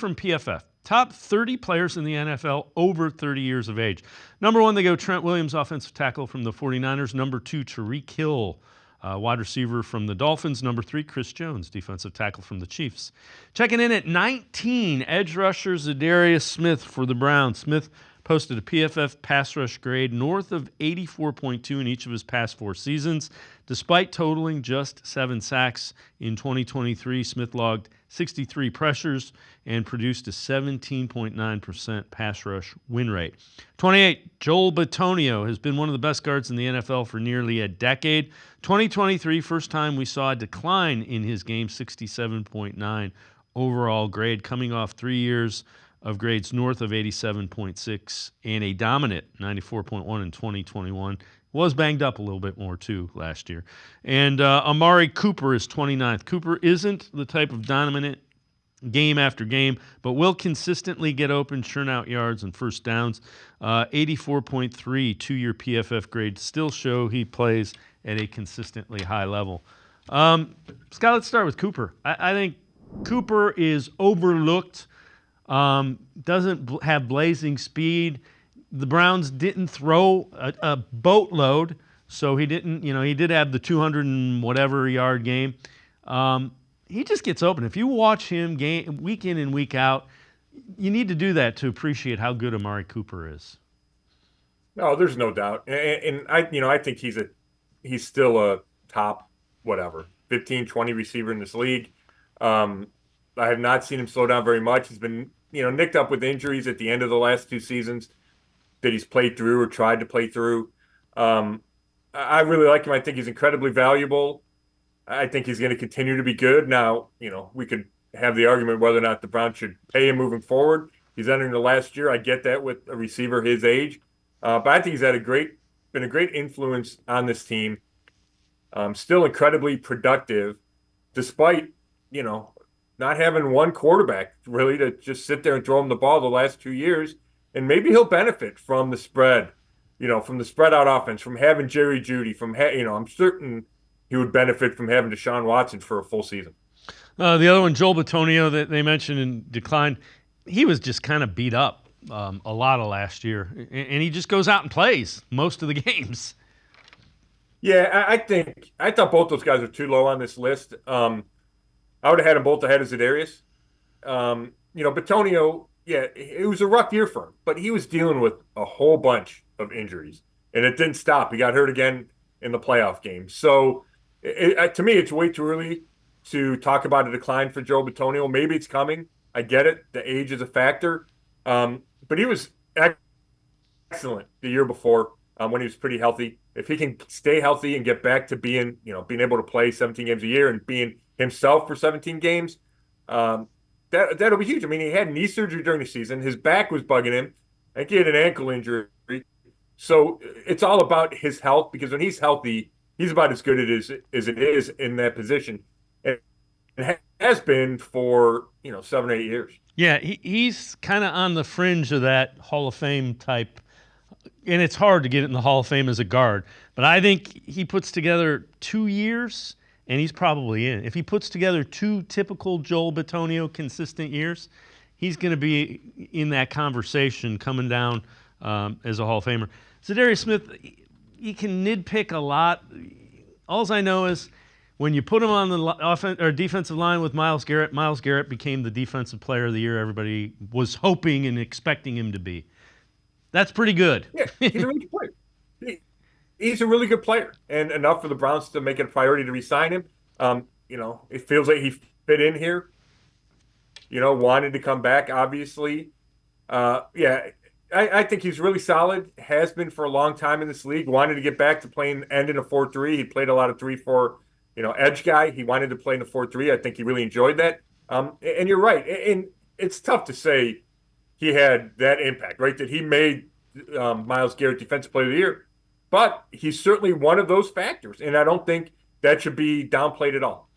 from PFF. Top 30 players in the NFL over 30 years of age. Number 1, they go Trent Williams, offensive tackle from the 49ers. Number 2, Tyreek Hill, wide receiver from the Dolphins. Number 3, Chris Jones, defensive tackle from the Chiefs. Checking in at 19, edge rusher Za'Darius Smith for the Browns. Smith posted a PFF pass rush grade north of 84.2 in each of his past 4 seasons. Despite totaling just 7 sacks in 2023, Smith logged 63 pressures and produced a 17.9% pass rush win rate. 28, Joel Bitonio has been one of the best guards in the NFL for nearly a decade. 2023, first time we saw a decline in his game, 67.9 overall grade, coming off 3 years of grades north of 87.6 and a dominant 94.1 in 2021. Was banged up a little bit more, too, last year. And Amari Cooper is 29th. Cooper isn't the type of dominant game after game, but will consistently get open, churn out yards and first downs. 84.3 two-year PFF grades still show he plays at a consistently high level. Scott, let's start with Cooper. I think Cooper is overlooked, doesn't have blazing speed. The Browns didn't throw a boatload, so he didn't, he did have the 200 and whatever yard game. He just gets open. If you watch him week in and week out, you need to do that to appreciate how good Amari Cooper is. No, there's no doubt. And I think he's still a top, 15, 20 receiver in this league. I have not seen him slow down very much. He's been, nicked up with injuries at the end of the last 2 seasons that he's played through or tried to play through. I really like him. I think he's incredibly valuable. I think he's going to continue to be good. Now, we could have the argument whether or not the Browns should pay him moving forward. He's entering the last year. I get that with a receiver his age. But I think he's been a great influence on this team. Still incredibly productive, despite, not having one quarterback really to just sit there and throw him the ball the last 2 years. And maybe he'll benefit from the spread, from the spread out offense, from having Jerry Jeudy, I'm certain he would benefit from having Deshaun Watson for a full season. The other one, Joel Bitonio, that they mentioned in decline, he was just kind of beat up a lot of last year. And he just goes out and plays most of the games. Yeah, I thought both those guys are too low on this list. I would have had them both ahead of Za'Darius. Bitonio, yeah, it was a rough year for him, but he was dealing with a whole bunch of injuries, and it didn't stop. He got hurt again in the playoff game. So, to me, it's way too early to talk about a decline for Joe Bitonio. Maybe it's coming. I get it. The age is a factor. But he was excellent the year before when he was pretty healthy. If he can stay healthy and get back to being able to play 17 games a year and being himself for 17 games, that'll be huge. I mean, he had knee surgery during the season. His back was bugging him. I think he had an ankle injury. So it's all about his health, because when he's healthy, he's about as good as it is in that position. And has been for, 7 or 8 years. Yeah, he's kind of on the fringe of that Hall of Fame type. And it's hard to get in the Hall of Fame as a guard. But I think he puts together 2 years, and he's probably in. If he puts together 2 typical Joel Bitonio consistent years, he's going to be in that conversation coming down as a Hall of Famer. Za'Darius Smith, you can nitpick a lot. All I know is when you put him on the defensive line with Myles Garrett became the defensive player of the year everybody was hoping and expecting him to be. That's pretty good. Yeah, he's a really good player. He's a really good player, and enough for the Browns to make it a priority to re-sign him. It feels like he fit in here. Wanted to come back, obviously. I think he's really solid, has been for a long time in this league. Wanted to get back to playing end in a 4-3. He played a lot of 3-4, edge guy. He wanted to play in a 4-3. I think he really enjoyed that. And you're right. And it's tough to say he had that impact, right? That he made Myles Garrett Defensive Player of the Year. But he's certainly one of those factors. And I don't think that should be downplayed at all.